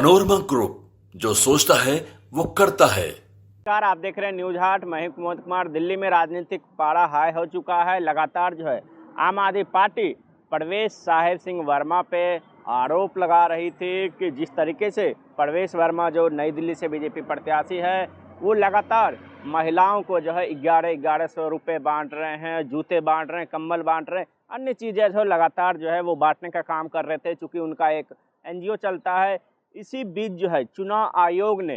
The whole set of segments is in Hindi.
मनोरमा ग्रुप, जो सोचता है वो करता है। नमस्कार, आप देख रहे हैं न्यूज हाट। मैं हूं कुमार कुमार। दिल्ली में राजनीतिक पारा हाई हो चुका है। लगातार जो है आम आदमी पार्टी परवेश साहिब सिंह वर्मा पे आरोप लगा रही थी कि जिस तरीके से परवेश वर्मा जो नई दिल्ली से बीजेपी प्रत्याशी है वो लगातार महिलाओं को जो है 1100 रुपये बांट रहे हैं, जूते बांट रहे हैं, कंबल बांट रहे हैं, अन्य चीज़ें जो लगातार जो है वो बांटने का काम कर रहे थे। चूँकि उनका एक NGO चलता है। इसी बीच जो है चुनाव आयोग ने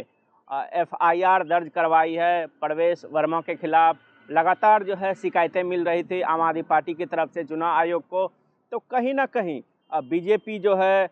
FIR दर्ज करवाई है परवेश वर्मा के खिलाफ। लगातार जो है शिकायतें मिल रही थी आम आदमी पार्टी की तरफ से चुनाव आयोग को। तो कहीं ना कहीं बीजेपी जो है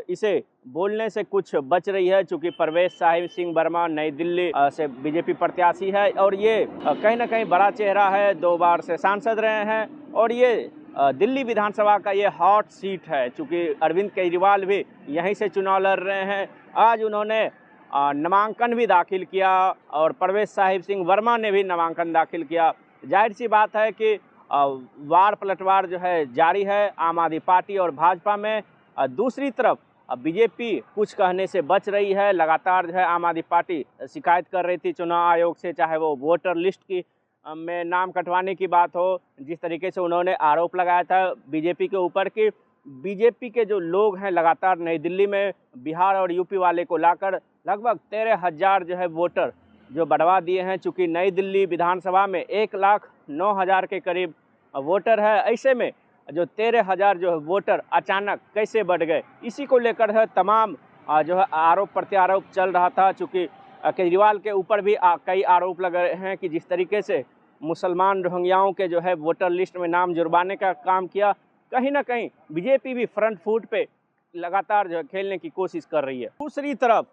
इसे बोलने से कुछ बच रही है, चूँकि परवेश साहिब सिंह वर्मा नई दिल्ली से बीजेपी प्रत्याशी है और ये कहीं ना कहीं बड़ा चेहरा है, 2 बार से सांसद रहे हैं और ये दिल्ली विधानसभा का ये हॉट सीट है। चूँकि अरविंद केजरीवाल भी यहीं से चुनाव लड़ रहे हैं। आज उन्होंने नामांकन भी दाखिल किया और परवेश साहिब सिंह वर्मा ने भी नामांकन दाखिल किया। जाहिर सी बात है कि वार पलटवार जो है जारी है आम आदमी पार्टी और भाजपा में। दूसरी तरफ बीजेपी कुछ कहने से बच रही है। लगातार जो है आम आदमी पार्टी शिकायत कर रही थी चुनाव आयोग से, चाहे वो वोटर लिस्ट की में नाम कटवाने की बात हो। जिस तरीके से उन्होंने आरोप लगाया था बीजेपी के ऊपर कि बीजेपी के जो लोग हैं लगातार नई दिल्ली में बिहार और यूपी वाले को लाकर लगभग 13,000 जो है वोटर जो बढ़वा दिए हैं। चूँकि नई दिल्ली विधानसभा में 1,09,000 के करीब वोटर है। ऐसे में जो 13,000 जो है वोटर अचानक कैसे बढ़ गए, इसी को लेकर है तमाम जो है आरोप प्रत्यारोप चल रहा था। चूँकि केजरीवाल के ऊपर भी कई आरोप लगे हैं कि जिस तरीके से मुसलमान रोहिंग्याओं के जो है वोटर लिस्ट में नाम जुड़वाने का काम किया, कहीं ना कहीं बीजेपी भी फ्रंट फुट पे लगातार जो है खेलने की कोशिश कर रही है। दूसरी तरफ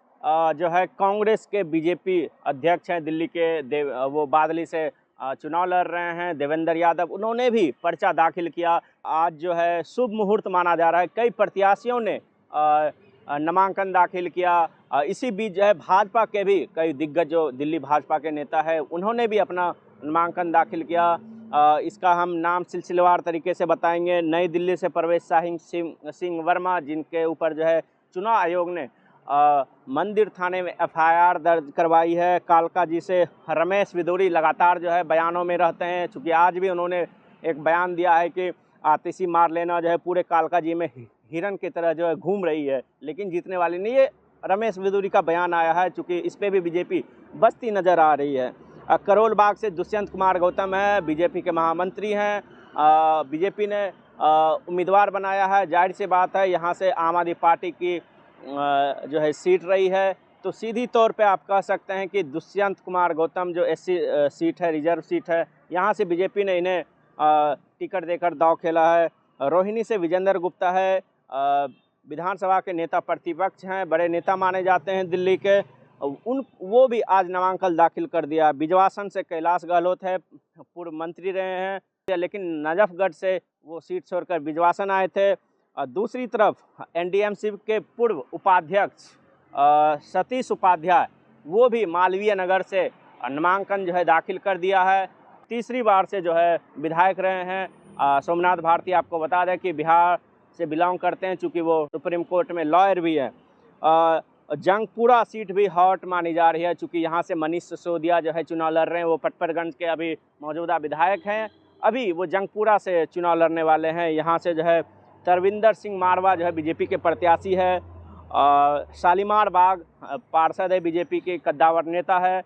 जो है कांग्रेस के बीजेपी अध्यक्ष हैं दिल्ली के वो बादली से चुनाव लड़ रहे हैं, देवेंद्र यादव। उन्होंने भी पर्चा दाखिल किया। आज जो है शुभ मुहूर्त माना जा रहा है। कई प्रत्याशियों ने नामांकन दाखिल किया। इसी बीच जो है भाजपा के भी कई दिग्गज जो दिल्ली भाजपा के नेता है उन्होंने भी अपना नामांकन दाखिल किया। इसका हम नाम सिलसिलेवार तरीके से बताएंगे। नई दिल्ली से परवेश साहिब सिंह वर्मा, जिनके ऊपर जो है चुनाव आयोग ने मंदिर थाने में FIR दर्ज करवाई है। कालका जी से रमेश विदुरी लगातार जो है बयानों में रहते हैं। चूँकि आज भी उन्होंने एक बयान दिया है कि आतिशी मार लेना जो है पूरे कालका जी में हिरन की तरह जो है घूम रही है, लेकिन जीतने वाली नहीं। ये रमेश विदुरी का बयान आया है। चूँकि इस पर भी बीजेपी बचती नज़र आ रही है। करोल बाग से दुष्यंत कुमार गौतम है, बीजेपी के महामंत्री हैं। बीजेपी ने उम्मीदवार बनाया है। जाहिर सी बात है यहाँ से आम आदमी पार्टी की जो है सीट रही है। तो सीधी तौर पे आप कह सकते हैं कि दुष्यंत कुमार गौतम जो SC सीट है, रिजर्व सीट है, यहाँ से बीजेपी ने इन्हें टिकट देकर दांव खेला है। रोहिणी से विजेंद्र गुप्ता है, विधानसभा के नेता प्रतिपक्ष हैं, बड़े नेता माने जाते हैं दिल्ली के। वो भी आज नामांकन दाखिल कर दिया। बिजवासन से कैलाश गहलोत है, पूर्व मंत्री रहे हैं, लेकिन नजफगढ़ से वो सीट छोड़कर बिजवासन आए थे। दूसरी तरफ NDMC के पूर्व उपाध्यक्ष सतीश उपाध्याय, वो भी मालवीय नगर से नामांकन जो है दाखिल कर दिया है। तीसरी बार से जो है विधायक रहे हैं। सोमनाथ भारती आपको बता दें कि बिहार से बिलोंग करते हैं, चूँकि वो सुप्रीम कोर्ट में लॉयर भी हैं। जंगपुरा सीट भी हॉट मानी जा रही है, चूँकि यहाँ से मनीष सिसोदिया जो है चुनाव लड़ रहे हैं। वो पटपरगंज के अभी मौजूदा विधायक हैं, अभी वो जंगपुरा से चुनाव लड़ने वाले हैं। यहाँ से जो है तरविंदर सिंह मारवा जो है बीजेपी के प्रत्याशी है। शालीमार बाग पार्षद है, बीजेपी के कद्दावर नेता है।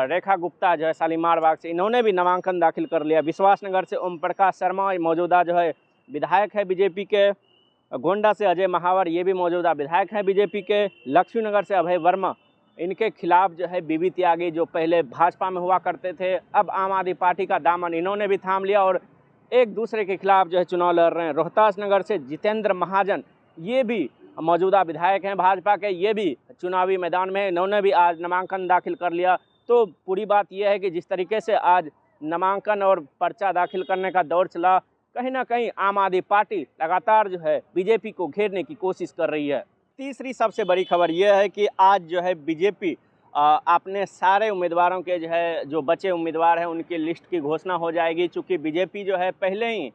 रेखा गुप्ता जो है शालीमार बाग से, इन्होंने भी नामांकन दाखिल कर लिया। विश्वासनगर से ओम प्रकाश शर्मा मौजूदा जो है विधायक है बीजेपी के। गोंडा से अजय महावर, ये भी मौजूदा विधायक हैं बीजेपी के। लक्ष्मीनगर से अभय वर्मा, इनके खिलाफ जो है बीबी त्यागी जो पहले भाजपा में हुआ करते थे, अब आम आदमी पार्टी का दामन इन्होंने भी थाम लिया और एक दूसरे के खिलाफ जो है चुनाव लड़ रहे हैं। रोहतास नगर से जितेंद्र महाजन, ये भी मौजूदा विधायक हैं भाजपा के, ये भी चुनावी मैदान में, इन्होंने भी आज नामांकन दाखिल कर लिया। तो पूरी बात यह है कि जिस तरीके से आज नामांकन और पर्चा दाखिल करने का दौर चला, कहीं ना कहीं आम आदमी पार्टी लगातार जो है बीजेपी को घेरने की कोशिश कर रही है। तीसरी सबसे बड़ी खबर यह है कि आज जो है बीजेपी अपने सारे उम्मीदवारों के जो है जो बचे उम्मीदवार हैं उनकी लिस्ट की घोषणा हो जाएगी। चूँकि बीजेपी जो है पहले ही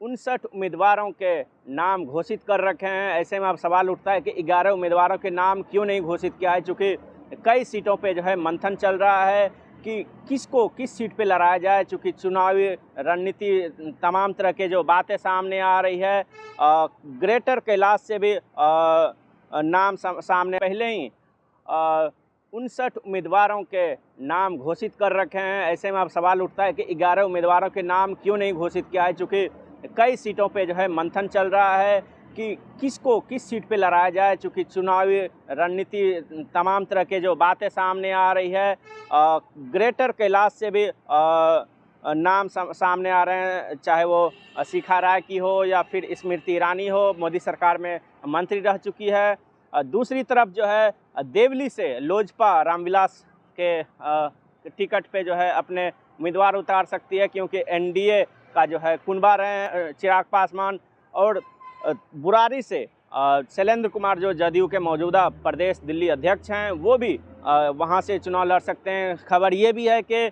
59 उम्मीदवारों के नाम घोषित कर रखे हैं। ऐसे में अब सवाल उठता है कि 11 उम्मीदवारों के नाम क्यों नहीं घोषित किया है, चूँकि कई सीटों पे जो है मंथन चल रहा है कि किसको किस सीट पे लड़ाया जाए। चूँकि चुनावी रणनीति तमाम तरह के जो बातें सामने आ रही है, ग्रेटर कैलाश से भी नाम सामने पहले ही 59 उम्मीदवारों के नाम घोषित कर रखे हैं। ऐसे में अब सवाल उठता है कि 11 उम्मीदवारों के नाम क्यों नहीं घोषित किया है, चूँकि कई सीटों पे जो है मंथन चल रहा है कि किसको किस सीट पे लड़ाया जाए। चूँकि चुनावी रणनीति तमाम तरह के जो बातें सामने आ रही है, ग्रेटर कैलाश से भी नाम सामने आ रहे हैं, चाहे वो शिखा राय की हो या फिर स्मृति ईरानी हो, मोदी सरकार में मंत्री रह चुकी है। दूसरी तरफ जो है देवली से लोजपा रामविलास के टिकट पे जो है अपने उम्मीदवार उतार सकती है, क्योंकि एनडीए का जो है कुनबा रहे हैं चिराग पासवान। और बुरारी से शैलेंद्र कुमार जो जदयू के मौजूदा प्रदेश दिल्ली अध्यक्ष हैं, वो भी वहाँ से चुनाव लड़ सकते हैं। खबर ये भी है कि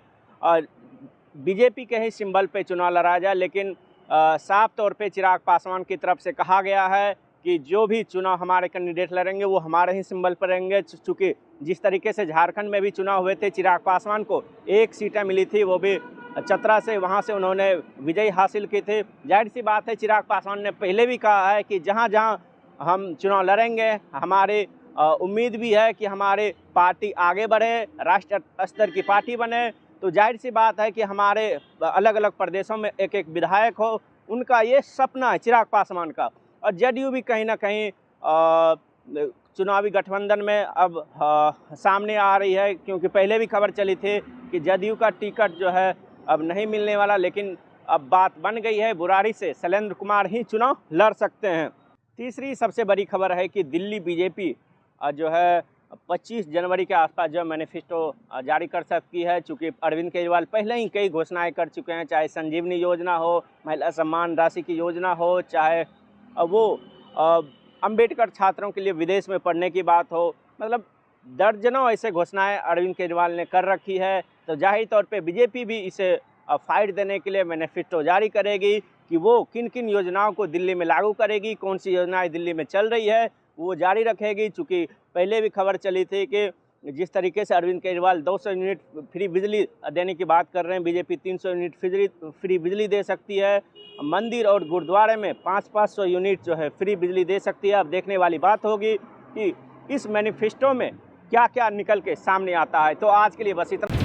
बीजेपी के ही सिंबल पे चुनाव लड़ा जाए, लेकिन साफ तौर पे चिराग पासवान की तरफ से कहा गया है कि जो भी चुनाव हमारे कैंडिडेट लड़ेंगे वो हमारे ही सिंबल पर रहेंगे। चूँकि जिस तरीके से झारखंड में भी चुनाव हुए थे, चिराग पासवान को 1 सीटें मिली थी, वो भी चतरा से, वहाँ से उन्होंने विजय हासिल की थी। जाहिर सी बात है, चिराग पासवान ने पहले भी कहा है कि जहाँ जहाँ हम चुनाव लड़ेंगे, हमारी उम्मीद भी है कि हमारी पार्टी आगे बढ़े, राष्ट्र स्तर की पार्टी बने। तो जाहिर सी बात है कि हमारे अलग अलग प्रदेशों में एक एक विधायक हो, उनका ये सपना है चिराग पासवान का। और जदयू भी कहीं ना कहीं चुनावी गठबंधन में अब सामने आ रही है, क्योंकि पहले भी खबर चली थी कि जदयू का टिकट जो है अब नहीं मिलने वाला, लेकिन अब बात बन गई है बुरारी से शैलेंद्र कुमार ही चुनाव लड़ सकते हैं। तीसरी सबसे बड़ी खबर है कि दिल्ली बीजेपी जो है 25 जनवरी के आसपास जो मैनिफेस्टो जारी कर सकती है। चूँकि अरविंद केजरीवाल पहले ही कई घोषणाएं कर चुके हैं, चाहे संजीवनी योजना हो, महिला सम्मान राशि की योजना हो, चाहे वो अंबेडकर छात्रों के लिए विदेश में पढ़ने की बात हो, मतलब दर्जनों ऐसे घोषणाएं अरविंद केजरीवाल ने कर रखी है। तो जाहिर तौर पे बीजेपी भी इसे फाइट देने के लिए मैनिफेस्टो जारी करेगी कि वो किन किन योजनाओं को दिल्ली में लागू करेगी, कौन सी योजनाएं दिल्ली में चल रही है वो जारी रखेगी। चूँकि पहले भी खबर चली थी कि जिस तरीके से अरविंद केजरीवाल 200 यूनिट फ्री बिजली देने की बात कर रहे हैं, बीजेपी 300 यूनिट फ्री बिजली दे सकती है। मंदिर और गुरुद्वारे में 500 यूनिट जो है फ्री बिजली दे सकती है। अब देखने वाली बात होगी कि इस मैनिफेस्टो में क्या क्या निकल के सामने आता है। तो आज के लिए बस इतना।